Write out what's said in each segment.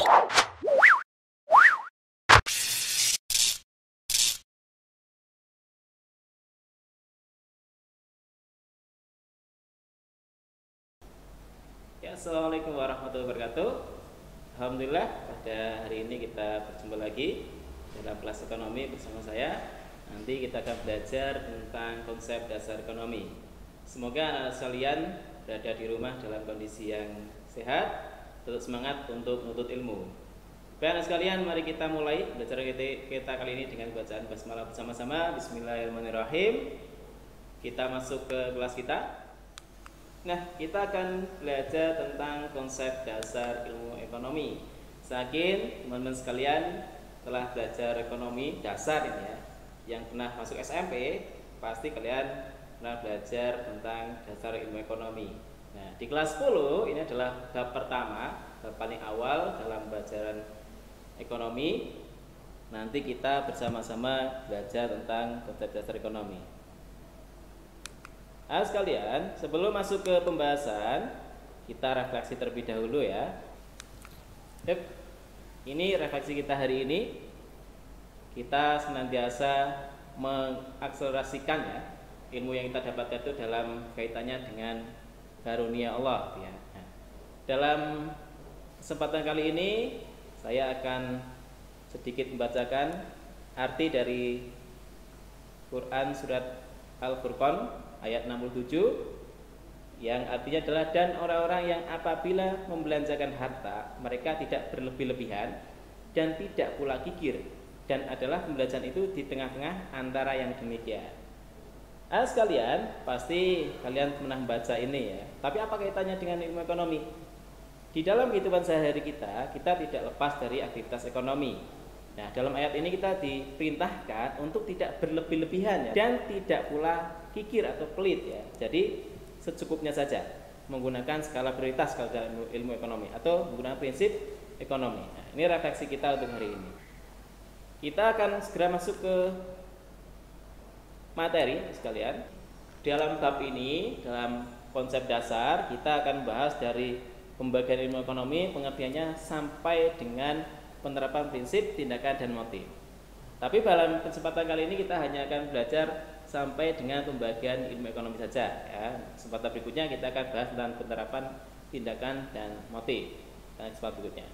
Ya, assalamualaikum warahmatullahi wabarakatuh. Alhamdulillah pada hari ini kita berjumpa lagi dalam kelas ekonomi bersama saya. Nanti kita akan belajar tentang konsep dasar ekonomi. Semoga anak sekalian berada di rumah dalam kondisi yang sehat, tetap semangat untuk menuntut ilmu. Baik anak sekalian, mari kita mulai belajar kita kali ini dengan bacaan basmalah bersama-sama. Bismillahirrahmanirrahim. Kita masuk ke kelas kita. Nah, kita akan belajar tentang konsep dasar ilmu ekonomi. Yakin teman-teman sekalian telah belajar ekonomi dasar ini ya. Yang pernah masuk SMP, pasti kalian pernah belajar tentang dasar ilmu ekonomi. Nah, di kelas 10 ini adalah bab pertama, bab paling awal dalam pelajaran ekonomi. Nanti kita bersama-sama belajar tentang konsep dasar ekonomi. Nah, sekalian, sebelum masuk ke pembahasan, kita refleksi terlebih dahulu ya. Ini refleksi kita hari ini. Kita senantiasa mengakselerasikan ya ilmu yang kita dapatkan itu dalam kaitannya dengan karunia Allah ya. Nah, dalam kesempatan kali ini saya akan sedikit membacakan arti dari Quran surat Al-Furqan ayat 67 yang artinya adalah, dan orang-orang yang apabila membelanjakan harta mereka tidak berlebih-lebihan dan tidak pula kikir, dan adalah pembelanjaan itu di tengah-tengah antara yang demikian. Sekalian, pasti kalian pernah membaca ini ya. Tapi apa kaitannya dengan ilmu ekonomi? Di dalam kehidupan sehari-hari kita tidak lepas dari aktivitas ekonomi. Nah, dalam ayat ini kita diperintahkan untuk tidak berlebih-lebihan ya, dan tidak pula kikir atau pelit ya. Jadi secukupnya saja, menggunakan skala prioritas kalau dalam ilmu ekonomi atau menggunakan prinsip ekonomi. Nah, ini refleksi kita untuk hari ini. Kita akan segera masuk ke materi sekalian. Dalam bab ini, dalam konsep dasar, kita akan bahas dari pembagian ilmu ekonomi, pengertiannya sampai dengan penerapan prinsip, tindakan, dan motif. Tapi dalam kesempatan kali ini kita hanya akan belajar sampai dengan pembagian ilmu ekonomi saja ya. Kesempatan berikutnya kita akan bahas tentang penerapan, tindakan, dan motif. Dan kesempatan berikutnya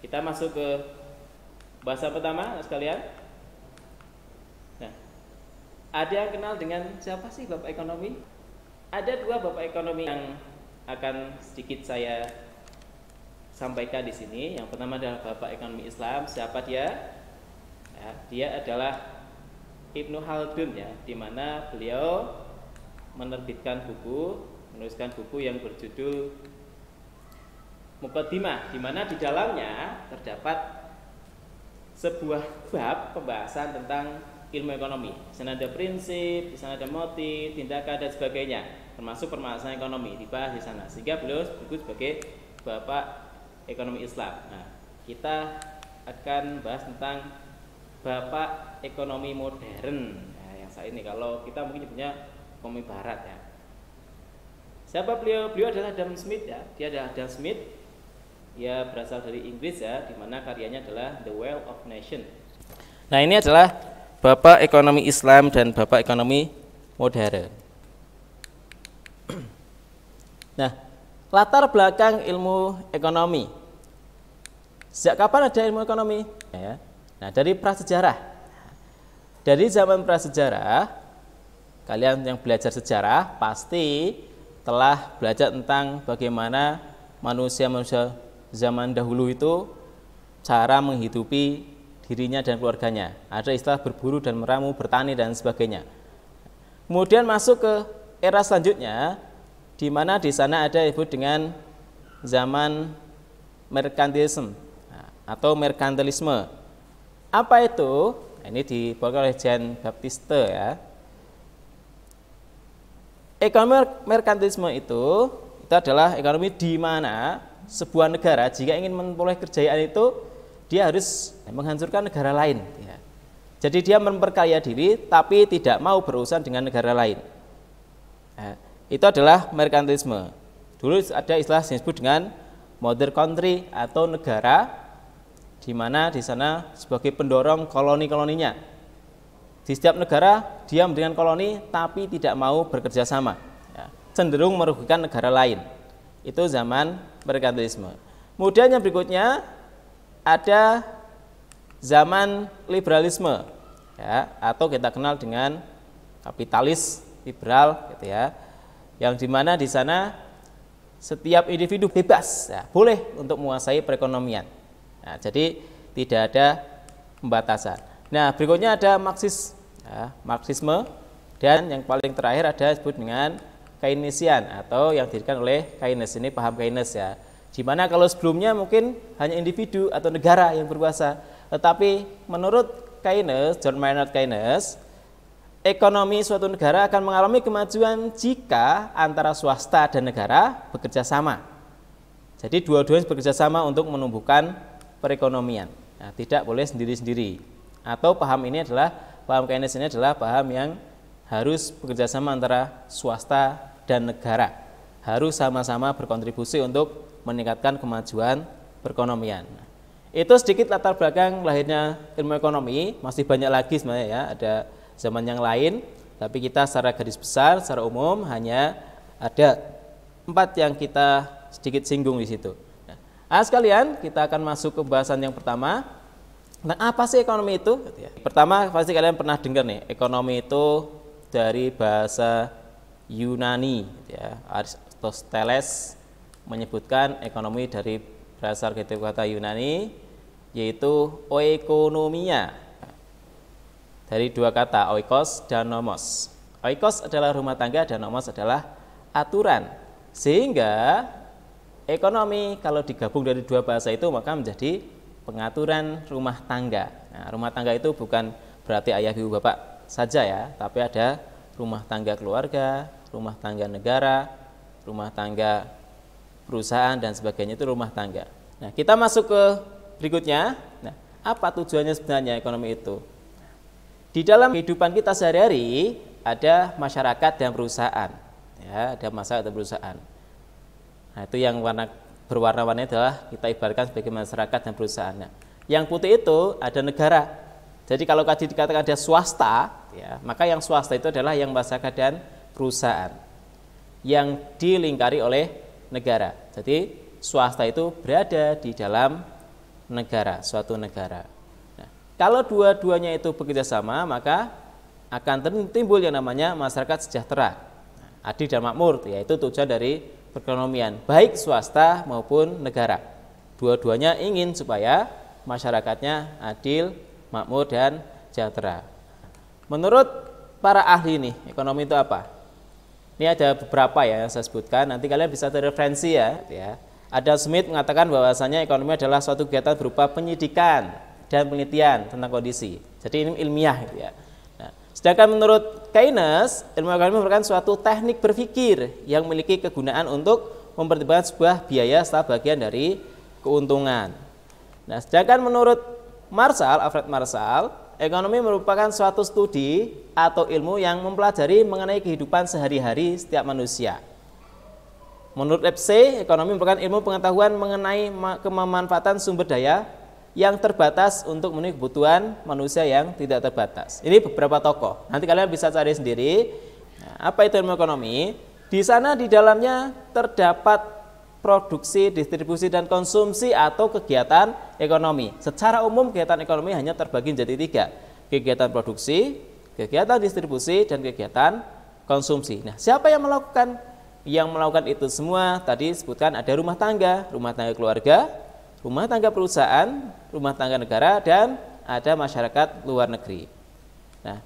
kita masuk ke bahasa pertama sekalian. Nah, ada yang kenal dengan siapa sih Bapak Ekonomi? Ada dua Bapak Ekonomi yang akan sedikit saya sampaikan di sini. Yang pertama adalah Bapak Ekonomi Islam. Siapa dia? Ya, dia adalah Ibnu Khaldun ya, di mana beliau menuliskan buku yang berjudul Muqaddimah, di mana di dalamnya terdapat sebuah bab pembahasan tentang ilmu ekonomi. Di sana ada prinsip, di sana ada motif, tindakan, dan sebagainya, termasuk permasalahan ekonomi dibahas di sana. Sehingga beliau disebut sebagai Bapak Ekonomi Islam. Nah, kita akan bahas tentang Bapak Ekonomi Modern. Nah, yang saat ini kalau kita mungkin punya ekonomi Barat ya. Siapa beliau? Beliau adalah Adam Smith ya. Dia adalah Adam Smith. Dia berasal dari Inggris ya, di mana karyanya adalah The Wealth of Nation. Nah, ini adalah Bapak Ekonomi Islam dan Bapak Ekonomi Modern. Nah, latar belakang ilmu ekonomi. Sejak kapan ada ilmu ekonomi? Ya. Nah, dari prasejarah. Dari zaman prasejarah, kalian yang belajar sejarah pasti telah belajar tentang bagaimana manusia-manusia zaman dahulu itu cara menghidupi dirinya dan keluarganya. Ada istilah berburu dan meramu, bertani, dan sebagainya. Kemudian masuk ke era selanjutnya, di mana di sana ada disebut dengan zaman merkantilisme atau merkantilisme. Apa itu? Ini dibawakan oleh Jean Baptiste ya. Ekonomi merkantilisme itu adalah ekonomi di mana sebuah negara jika ingin memperoleh kejayaan itu dia harus menghancurkan negara lain ya. Jadi dia memperkaya diri tapi tidak mau berurusan dengan negara lain. Nah, itu adalah merkantilisme. Dulu ada istilah yang disebut dengan mother country atau negara di mana di sana sebagai pendorong koloni-koloninya. Di setiap negara dia mendirikan koloni tapi tidak mau bekerja sama, ya, cenderung merugikan negara lain. Itu zaman merkantilisme. Kemudian yang berikutnya ada zaman liberalisme, ya, atau kita kenal dengan kapitalis liberal, gitu ya, yang dimana di sana setiap individu bebas, ya, boleh untuk menguasai perekonomian. Nah, jadi tidak ada pembatasan. Nah, berikutnya ada Marxisme, dan yang paling terakhir ada disebut dengan Keynesian atau yang didirikan oleh Keynes. Ini paham Keynes, ya. Di mana kalau sebelumnya mungkin hanya individu atau negara yang berkuasa, tetapi menurut Keynes, John Maynard Keynes, ekonomi suatu negara akan mengalami kemajuan jika antara swasta dan negara bekerja sama. Jadi dua-duanya bekerja sama untuk menumbuhkan perekonomian. Nah, tidak boleh sendiri-sendiri. Atau paham Keynes ini adalah paham yang harus bekerja sama antara swasta dan negara. Harus sama-sama berkontribusi untuk meningkatkan kemajuan perekonomian. Itu sedikit latar belakang lahirnya ilmu ekonomi. Masih banyak lagi sebenarnya, ya, ada zaman yang lain, tapi kita secara garis besar, secara umum hanya ada 4 yang kita sedikit singgung di situ. Nah, sekalian kita akan masuk ke bahasan yang pertama. Nah, apa sih ekonomi itu? Pertama pasti kalian pernah dengar nih, ekonomi itu dari bahasa Yunani, ya. Aristoteles menyebutkan ekonomi dari berasal dari kata Yunani, yaitu oikonomia, dari 2 kata, oikos dan nomos. Oikos adalah rumah tangga dan nomos adalah aturan. Sehingga ekonomi kalau digabung dari 2 bahasa itu maka menjadi pengaturan rumah tangga. Nah, rumah tangga itu bukan berarti ayah ibu bapak saja, ya, tapi ada rumah tangga keluarga, rumah tangga negara, rumah tangga perusahaan dan sebagainya, itu rumah tangga. Nah, kita masuk ke berikutnya. Nah, apa tujuannya sebenarnya ekonomi itu? Di dalam kehidupan kita sehari-hari ada masyarakat dan perusahaan, ya, ada masyarakat dan perusahaan. Nah, itu yang berwarna-warni adalah kita ibaratkan sebagai masyarakat dan perusahaan. Nah, yang putih itu ada negara. Jadi kalau tadi dikatakan ada swasta, ya, maka yang swasta itu adalah yang masyarakat dan perusahaan yang dilingkari oleh negara. Jadi swasta itu berada di dalam negara, suatu negara. Nah, kalau dua-duanya itu bekerja sama, maka akan timbul yang namanya masyarakat sejahtera, adil dan makmur, yaitu tujuan dari perekonomian, baik swasta maupun negara. Dua-duanya ingin supaya masyarakatnya adil, makmur, dan sejahtera. Menurut para ahli nih, ekonomi itu apa? Ini ada beberapa ya yang saya sebutkan, nanti kalian bisa referensi, ya. Adam Smith mengatakan bahwasanya ekonomi adalah suatu kegiatan berupa penyidikan dan penelitian tentang kondisi. Jadi ini ilmiah, gitu ya. Nah, sedangkan menurut Keynes, ilmu ekonomi merupakan suatu teknik berpikir yang memiliki kegunaan untuk mempertimbangkan sebuah biaya setelah bagian dari keuntungan. Nah, sedangkan menurut Alfred Marshall, ekonomi merupakan suatu studi atau ilmu yang mempelajari mengenai kehidupan sehari-hari setiap manusia. Menurut Leibniz, ekonomi merupakan ilmu pengetahuan mengenai kemanfaatan sumber daya yang terbatas untuk memenuhi kebutuhan manusia yang tidak terbatas. Ini beberapa tokoh. Nanti kalian bisa cari sendiri. Nah, apa itu ilmu ekonomi? Di sana di dalamnya terdapat produksi, distribusi, dan konsumsi atau kegiatan ekonomi. Secara umum kegiatan ekonomi hanya terbagi menjadi 3. Kegiatan produksi, kegiatan distribusi, dan kegiatan konsumsi. Nah, siapa yang melakukan? Yang melakukan itu semua tadi disebutkan ada rumah tangga keluarga, rumah tangga perusahaan, rumah tangga negara, dan ada masyarakat luar negeri. Nah,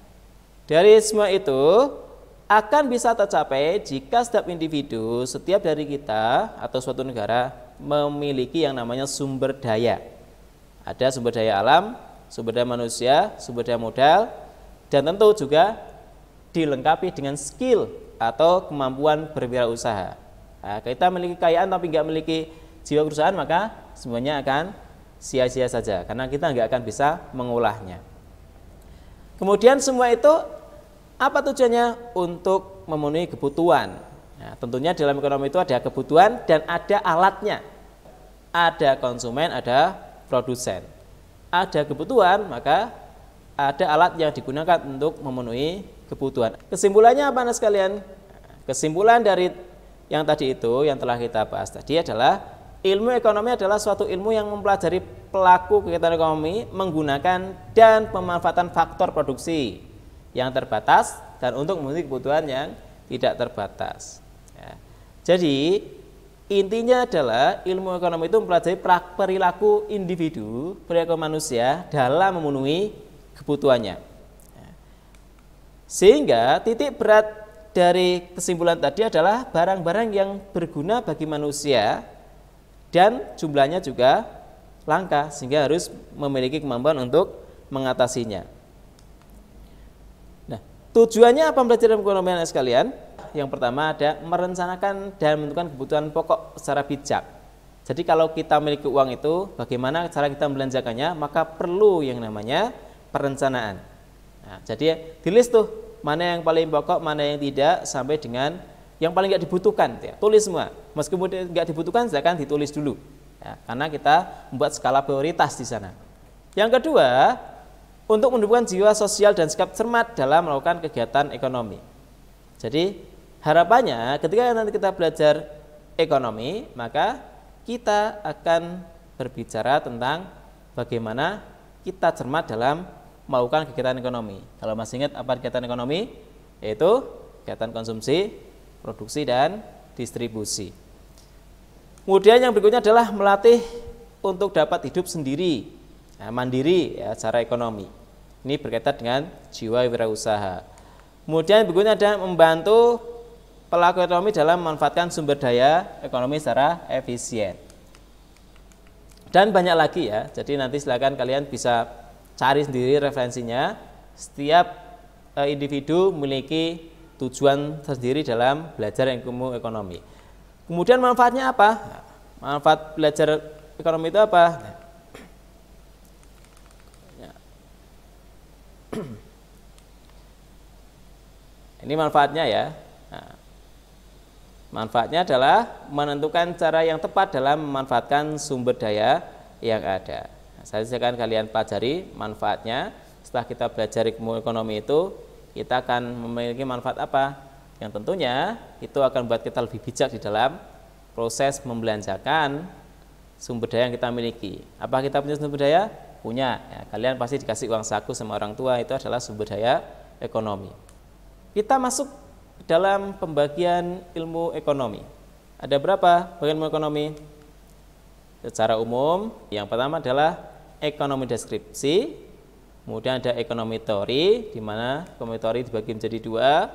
dari semua itu akan bisa tercapai jika setiap individu, setiap dari kita atau suatu negara memiliki yang namanya sumber daya. Ada sumber daya alam, sumber daya manusia, sumber daya modal, dan tentu juga dilengkapi dengan skill atau kemampuan berwirausaha. Nah, kita memiliki kekayaan tapi nggak memiliki jiwa perusahaan, maka semuanya akan sia-sia saja karena kita nggak akan bisa mengolahnya. Kemudian semua itu apa tujuannya? Untuk memenuhi kebutuhan. Nah, tentunya dalam ekonomi itu ada kebutuhan dan ada alatnya. ada konsumen, ada produsen. Ada kebutuhan, maka ada alat yang digunakan untuk memenuhi kebutuhan. Kesimpulannya apa anak sekalian? Kesimpulan dari yang tadi itu, yang telah kita bahas tadi adalah ilmu ekonomi adalah suatu ilmu yang mempelajari pelaku kegiatan ekonomi menggunakan dan pemanfaatan faktor produksi yang terbatas dan untuk memenuhi kebutuhan yang tidak terbatas. Ya. Jadi intinya adalah ilmu ekonomi itu mempelajari perilaku individu, perilaku manusia dalam memenuhi kebutuhannya. Ya. Sehingga titik berat dari kesimpulan tadi adalah barang-barang yang berguna bagi manusia dan jumlahnya juga langka, sehingga harus memiliki kemampuan untuk mengatasinya. Nah, tujuannya apa belajar ekonomi sekalian? Yang pertama ada merencanakan dan menentukan kebutuhan pokok secara bijak. Jadi kalau kita memiliki uang itu, bagaimana cara kita membelanjakannya, maka perlu yang namanya perencanaan. Nah, jadi tulis tuh mana yang paling pokok, mana yang tidak, sampai dengan yang paling nggak dibutuhkan. Ya, tulis semua. Meskipun nggak dibutuhkan, silakan ditulis dulu. Ya, karena kita membuat skala prioritas di sana. Yang kedua, untuk menumbuhkan jiwa sosial dan sikap cermat dalam melakukan kegiatan ekonomi. Jadi harapannya ketika nanti kita belajar ekonomi, maka kita akan berbicara tentang bagaimana kita cermat dalam melakukan kegiatan ekonomi. Kalau masih ingat apa kegiatan ekonomi? Yaitu kegiatan konsumsi, produksi, dan distribusi. Kemudian yang berikutnya adalah melatih untuk dapat hidup sendiri, mandiri ya, secara ekonomi. Ini berkaitan dengan jiwa wirausaha. Kemudian berikutnya ada membantu pelaku ekonomi dalam memanfaatkan sumber daya ekonomi secara efisien. Dan banyak lagi ya, jadi nanti silakan kalian bisa cari sendiri referensinya. Setiap individu memiliki tujuan sendiri dalam belajar ilmu ekonomi. Kemudian manfaatnya apa? Manfaat belajar ekonomi itu apa? Ini manfaatnya ya. Nah, manfaatnya adalah menentukan cara yang tepat dalam memanfaatkan sumber daya yang ada. Nah, saya akan kalian pelajari manfaatnya. Setelah kita belajar ilmu ekonomi itu, kita akan memiliki manfaat apa? Yang tentunya itu akan membuat kita lebih bijak di dalam proses membelanjakan sumber daya yang kita miliki. Apa kita punya sumber daya? Punya. Ya, kalian pasti dikasih uang saku sama orang tua, itu adalah sumber daya ekonomi. Kita masuk dalam pembagian ilmu ekonomi. Ada berapa bagian ilmu ekonomi? Secara umum, yang pertama adalah ekonomi deskripsi, kemudian ada ekonomi teori, di mana ekonomi teori dibagi menjadi dua,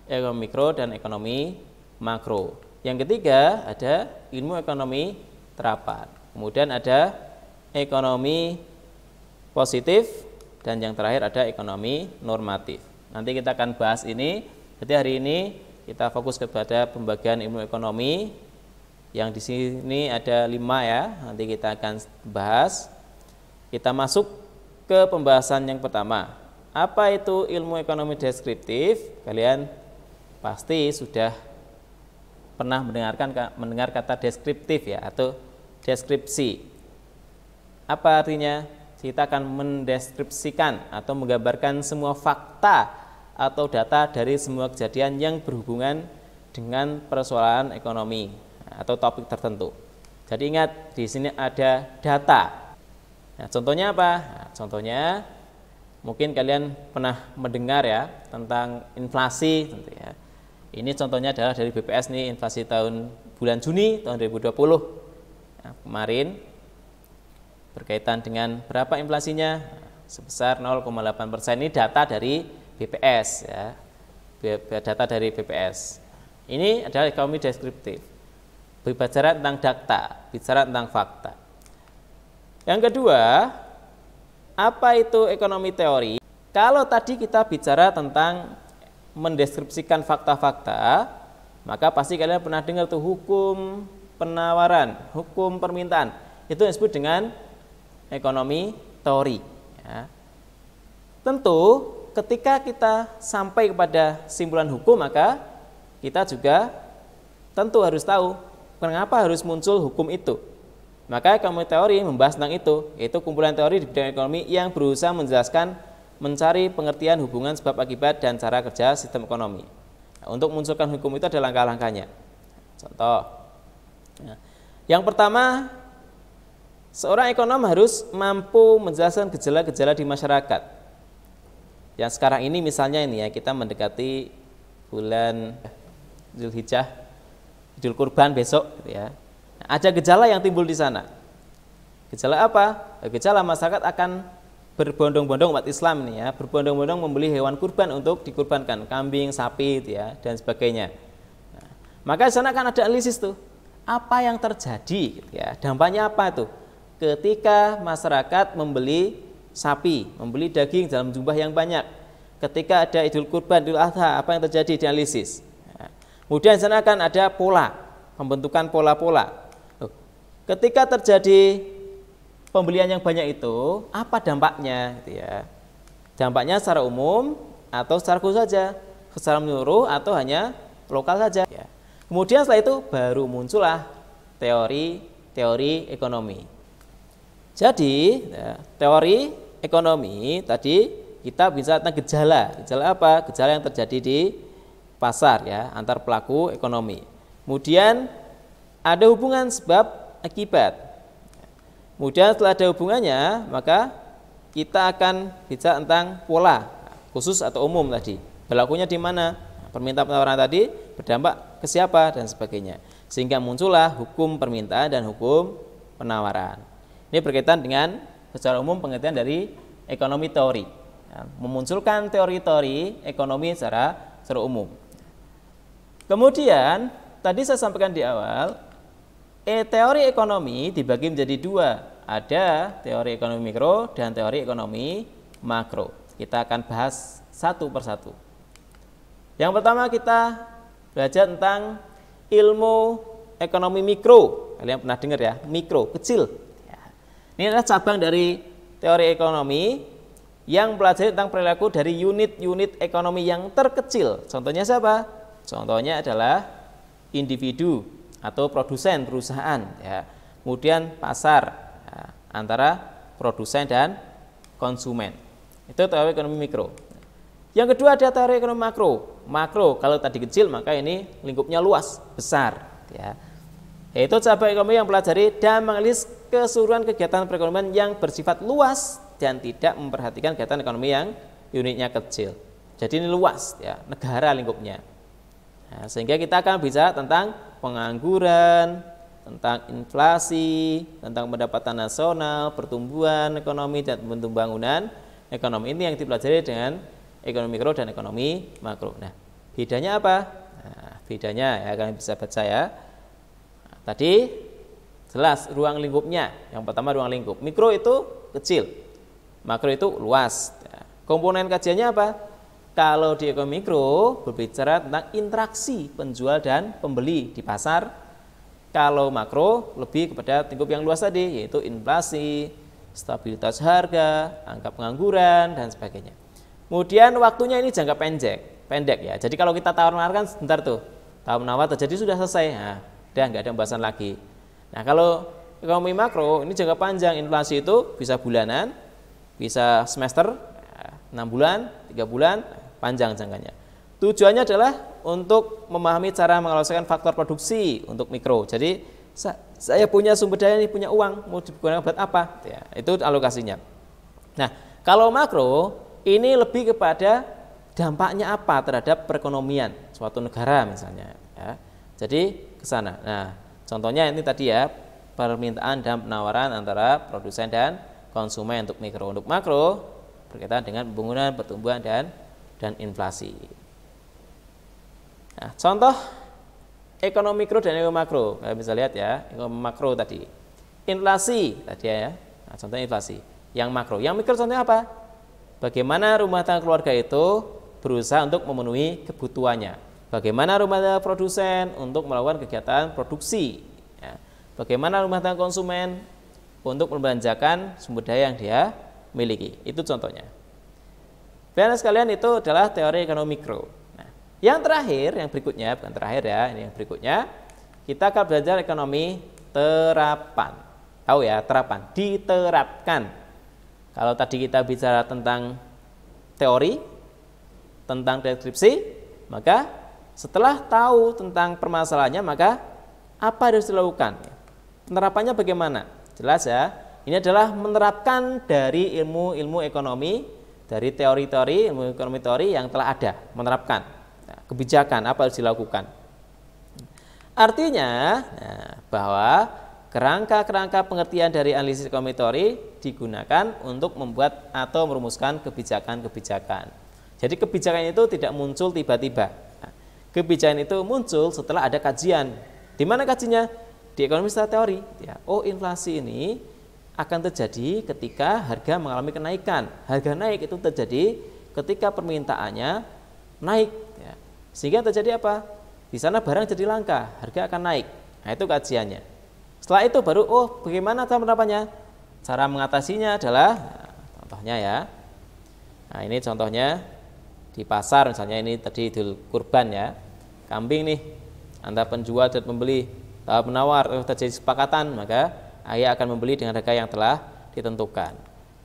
ekonomi mikro dan ekonomi makro. Yang ketiga ada ilmu ekonomi terapan. Kemudian ada ekonomi positif dan yang terakhir ada ekonomi normatif. Nanti kita akan bahas ini. Jadi hari ini kita fokus kepada pembagian ilmu ekonomi yang di sini ada 5 ya. Nanti kita akan bahas. Kita masuk ke pembahasan yang pertama. Apa itu ilmu ekonomi deskriptif? Kalian pasti sudah pernah mendengar kata deskriptif ya, atau deskripsi. Apa artinya? Kita akan mendeskripsikan atau menggambarkan semua fakta atau data dari semua kejadian yang berhubungan dengan persoalan ekonomi atau topik tertentu. Jadi ingat, di sini ada data. Nah, contohnya apa? Nah, contohnya mungkin kalian pernah mendengar ya tentang inflasi, tentu ya. Ini contohnya adalah dari BPS nih, inflasi bulan Juni tahun 2020 nah, kemarin, berkaitan dengan berapa inflasinya, sebesar 0,8%. Ini data dari BPS ya, data dari BPS. Ini adalah ekonomi deskriptif, berbicara tentang data, bicara tentang fakta. Yang kedua, apa itu ekonomi teori? Kalau tadi kita bicara tentang mendeskripsikan fakta-fakta, maka pasti kalian pernah dengar tuh hukum penawaran, hukum permintaan. Itu yang disebut dengan ekonomi teori. Ya. Tentu ketika kita sampai kepada simpulan hukum, maka kita juga tentu harus tahu kenapa harus muncul hukum itu. Maka ekonomi teori membahas tentang itu, yaitu kumpulan teori di bidang ekonomi yang berusaha menjelaskan, mencari pengertian hubungan sebab akibat dan cara kerja sistem ekonomi. Nah, untuk memunculkan hukum itu ada langkah-langkahnya. Contoh, yang pertama, seorang ekonom harus mampu menjelaskan gejala-gejala di masyarakat. Yang sekarang ini misalnya ini ya, kita mendekati bulan Zulhijjah, Idul Kurban besok gitu ya. Ada gejala yang timbul di sana. Gejala apa? Gejala masyarakat akan berbondong-bondong umat Islam ini ya, berbondong-bondong membeli hewan kurban untuk dikurbankan, kambing, sapi gitu ya, dan sebagainya. Nah, maka di sana kan ada analisis tuh. Apa yang terjadi gitu ya? Dampaknya apa tuh? Ketika masyarakat membeli sapi, membeli daging dalam jumlah yang banyak. Ketika ada Idul Kurban, Idul Adha, apa yang terjadi di analisis? Nah, kemudian di sana akan ada pola, pembentukan pola-pola. Ketika terjadi pembelian yang banyak itu, apa dampaknya gitu ya? Dampaknya secara umum atau secara khusus saja, secara menyeluruh atau hanya lokal saja ya. Kemudian setelah itu baru muncullah teori ekonomi. Jadi ya, teori ekonomi tadi kita bisa tentang gejala. Gejala apa? Gejala yang terjadi di pasar ya, antar pelaku ekonomi. Kemudian ada hubungan sebab akibat. Kemudian setelah ada hubungannya, maka kita akan bicara tentang pola, khusus atau umum tadi. Berlakunya di mana? Permintaan penawaran tadi berdampak ke siapa dan sebagainya. Sehingga muncullah hukum permintaan dan hukum penawaran. Ini berkaitan dengan secara umum pengertian dari ekonomi teori. Memunculkan teori-teori ekonomi secara umum. Kemudian tadi saya sampaikan di awal, teori ekonomi dibagi menjadi dua. Ada teori ekonomi mikro dan teori ekonomi makro. Kita akan bahas satu persatu. Yang pertama kita belajar tentang ilmu ekonomi mikro. Kalian pernah dengar ya, mikro, kecil. Ini adalah cabang dari teori ekonomi yang mempelajari tentang perilaku dari unit-unit ekonomi yang terkecil. Contohnya siapa? Contohnya adalah individu atau produsen perusahaan ya. Kemudian pasar ya, antara produsen dan konsumen. Itu teori ekonomi mikro. Yang kedua ada teori ekonomi makro. Makro kalau tadi kecil maka ini lingkupnya luas, besar ya. Yaitu cabang ekonomi yang mempelajari dan menganalisis keseluruhan kegiatan perekonomian yang bersifat luas dan tidak memperhatikan kegiatan ekonomi yang unitnya kecil. Jadi ini luas ya, negara lingkupnya. Nah, sehingga kita akan bicara tentang pengangguran, tentang inflasi, tentang pendapatan nasional, pertumbuhan ekonomi dan pembangunan ekonomi. Ini yang dipelajari dengan ekonomi mikro dan ekonomi makro. Nah, bedanya apa? Nah, bedanya ya kalian bisa baca ya. Nah, tadi jelas ruang lingkupnya. Yang pertama ruang lingkup. Mikro itu kecil, makro itu luas. Komponen kajiannya apa? Kalau di ekonomi mikro berbicara tentang interaksi penjual dan pembeli di pasar. Kalau makro lebih kepada lingkup yang luas tadi, yaitu inflasi, stabilitas harga, angka pengangguran dan sebagainya. Kemudian waktunya ini jangka pendek ya. Jadi kalau kita tawar-menawar kan sebentar tuh, tawar-menawar terjadi sudah selesai. Nah, udah nggak ada pembahasan lagi. Nah kalau ekonomi makro ini jangka panjang, inflasi itu bisa bulanan, bisa semester, 6 bulan, 3 bulan. Panjang jangkanya. Tujuannya adalah untuk memahami cara mengalokasikan faktor produksi untuk mikro. Jadi saya punya sumber daya ini, punya uang, mau digunakan buat apa? Ya, itu alokasinya. Nah, kalau makro ini lebih kepada dampaknya apa terhadap perekonomian suatu negara misalnya. Ya. Jadi ke sana. Nah, contohnya ini tadi ya, permintaan dan penawaran antara produsen dan konsumen untuk mikro. Untuk makro berkaitan dengan pembangunan, pertumbuhan dan inflasi. Nah, contoh ekonomi mikro dan ekonomi makro. Kalian bisa lihat ya, ekonomi makro tadi. Inflasi tadi ya. Nah, contohnya inflasi. Yang makro, yang mikro contohnya apa? Bagaimana rumah tangga keluarga itu berusaha untuk memenuhi kebutuhannya. Bagaimana rumah tangga produsen untuk melakukan kegiatan produksi. Ya. Bagaimana rumah tangga konsumen untuk membelanjakan sumber daya yang dia miliki. Itu contohnya. Bapak sekalian, itu adalah teori ekonomi mikro. Nah, yang terakhir, yang berikutnya, bukan terakhir ya, ini yang berikutnya, kita akan belajar ekonomi terapan. Tahu ya, terapan, diterapkan. Kalau tadi kita bicara tentang teori, tentang deskripsi, maka setelah tahu tentang permasalahannya, maka apa yang harus dilakukan? Penerapannya bagaimana? Jelas ya, ini adalah menerapkan dari ilmu-ilmu ekonomi, dari teori-teori, ilmu ekonomi teori yang telah ada, menerapkan. Nah, kebijakan apa harus dilakukan? Artinya bahwa kerangka-kerangka pengertian dari analisis ekonomi teori digunakan untuk membuat atau merumuskan kebijakan-kebijakan. Jadi kebijakan itu tidak muncul tiba-tiba. Nah, kebijakan itu muncul setelah ada kajian. Di mana kajiannya? Di ekonomi secara teori. Ya, oh, inflasi ini akan terjadi ketika harga mengalami kenaikan. Harga naik itu terjadi ketika permintaannya naik. Ya. Sehingga terjadi apa? Di sana barang jadi langka, harga akan naik. Nah, itu kajiannya. Setelah itu baru, oh, bagaimana cara penerapannya? Cara mengatasinya adalah, contohnya ya. Nah, ini contohnya di pasar, misalnya ini tadi Idul Kurban ya. Kambing nih, antara penjual dan pembeli, menawar, terjadi kesepakatan, maka ayah akan membeli dengan harga yang telah ditentukan.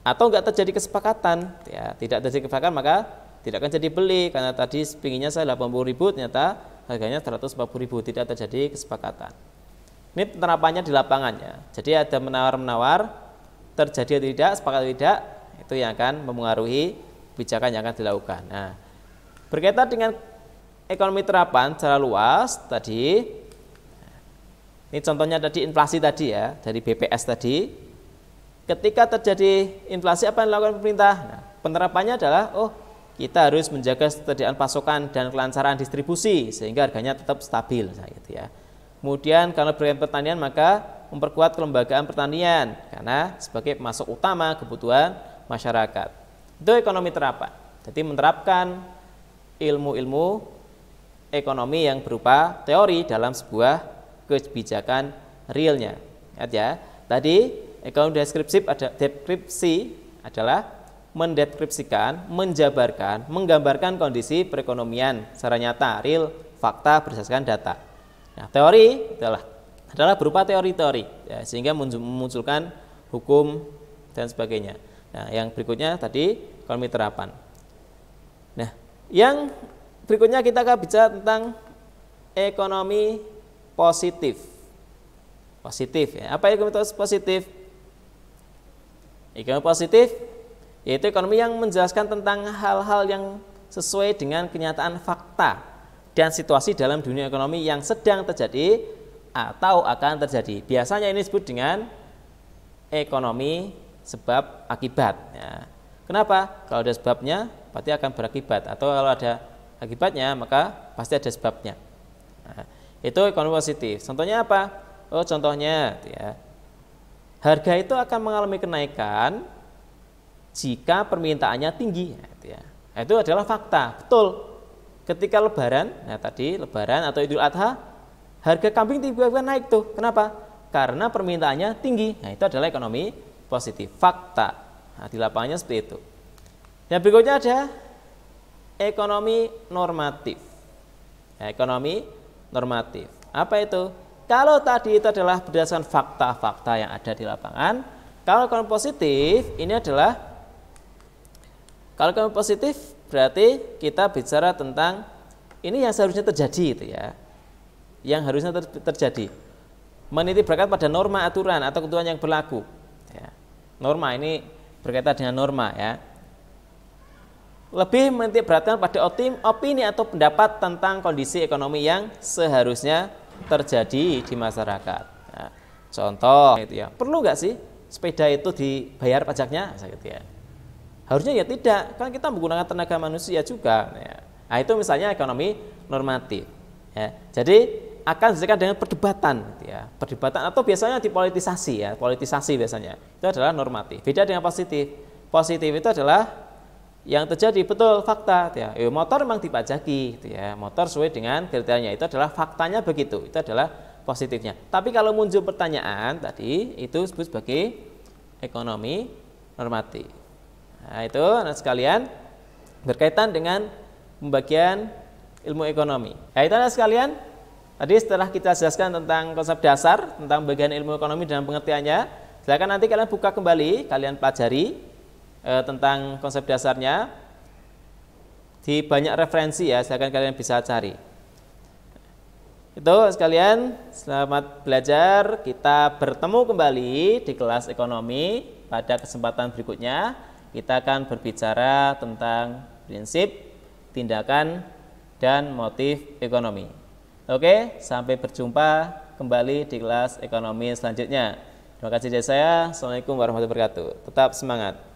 Atau enggak terjadi kesepakatan, ya, tidak terjadi kesepakatan, maka tidak akan jadi beli, karena tadi pinginnya saya 80.000, ternyata harganya 140.000, tidak terjadi kesepakatan. Ini penerapannya di lapangannya. Jadi ada menawar-menawar, terjadi atau tidak, sepakat atau tidak, itu yang akan mempengaruhi kebijakan yang akan dilakukan. Nah, berkaitan dengan ekonomi terapan secara luas tadi, ini contohnya tadi inflasi tadi ya, dari BPS tadi. Ketika terjadi inflasi, apa yang dilakukan pemerintah? Nah, penerapannya adalah, oh, kita harus menjaga ketersediaan pasokan dan kelancaran distribusi sehingga harganya tetap stabil, gitu ya. Kemudian kalau berkaitan pertanian, maka memperkuat kelembagaan pertanian karena sebagai pemasok utama kebutuhan masyarakat. Itu ekonomi terapan. Jadi menerapkan ilmu-ilmu ekonomi yang berupa teori dalam sebuah kebijakan realnya. Lihat ya, tadi ekonomi deskripsi adalah mendeskripsikan, menjabarkan, menggambarkan kondisi perekonomian secara nyata, real, fakta berdasarkan data. Nah, teori adalah berupa teori-teori, ya, sehingga memunculkan hukum dan sebagainya. Nah, yang berikutnya tadi ekonomi terapan. Nah, yang berikutnya kita akan bicara tentang ekonomi positif. Positif ya. Apa ekonomi positif? Ekonomi positif yaitu ekonomi yang menjelaskan tentang hal-hal yang sesuai dengan kenyataan fakta dan situasi dalam dunia ekonomi yang sedang terjadi atau akan terjadi. Biasanya ini disebut dengan ekonomi sebab akibat. Ya. Kenapa? Kalau ada sebabnya, pasti akan berakibat. Atau kalau ada akibatnya, maka pasti ada sebabnya. Nah, itu ekonomi positif. Contohnya apa? Oh, contohnya, ya, harga itu akan mengalami kenaikan jika permintaannya tinggi. Ya. Itu adalah fakta. Betul. Ketika Lebaran, nah tadi Lebaran atau Idul Adha, harga kambing tiba-tiba naik tuh. Kenapa? Karena permintaannya tinggi. Nah, itu adalah ekonomi positif, fakta. Nah, di lapangannya seperti itu. Yang berikutnya ada ekonomi normatif. Ya, ekonomi normatif. Apa itu? Kalau tadi itu adalah berdasarkan fakta-fakta yang ada di lapangan, kalau ekonomi positif ini adalah, kalau ekonomi positif berarti kita bicara tentang ini yang seharusnya terjadi, itu ya, yang harusnya terjadi. Menitik beratkan pada norma, aturan atau ketentuan yang berlaku. Ya. Norma ini berkaitan dengan norma ya. Lebih menitik beratkan pada opini atau pendapat tentang kondisi ekonomi yang seharusnya terjadi di masyarakat. Ya. Contoh, itu ya, perlu nggak sih sepeda itu dibayar pajaknya? Gitu ya. Harusnya ya tidak, kan kita menggunakan tenaga manusia juga. Ya. Nah, itu misalnya ekonomi normatif. Ya. Jadi akan diselesaikan dengan perdebatan, ya. Perdebatan atau biasanya dipolitisasi, ya. Politisasi biasanya. Itu adalah normatif. Beda dengan positif. Positif itu adalah yang terjadi betul fakta. Ya. Motor memang dipajaki, gitu ya. Motor sesuai dengan kriterianya. Itu adalah faktanya begitu. Itu adalah positifnya. Tapi kalau muncul pertanyaan tadi, itu disebut sebagai ekonomi normatif. Nah, itu anak sekalian berkaitan dengan pembagian ilmu ekonomi. Nah, itu anak sekalian, tadi setelah kita jelaskan tentang konsep dasar tentang pembagian ilmu ekonomi dan pengertiannya, Silakan nanti kalian buka kembali, kalian pelajari tentang konsep dasarnya di banyak referensi ya, silakan kalian bisa cari. Itu sekalian, selamat belajar. Kita bertemu kembali di kelas ekonomi pada kesempatan berikutnya. Kita akan berbicara tentang prinsip, tindakan, dan motif ekonomi. Oke, sampai berjumpa kembali di kelas ekonomi selanjutnya. Terima kasih dari saya. Assalamualaikum warahmatullahi wabarakatuh. Tetap semangat.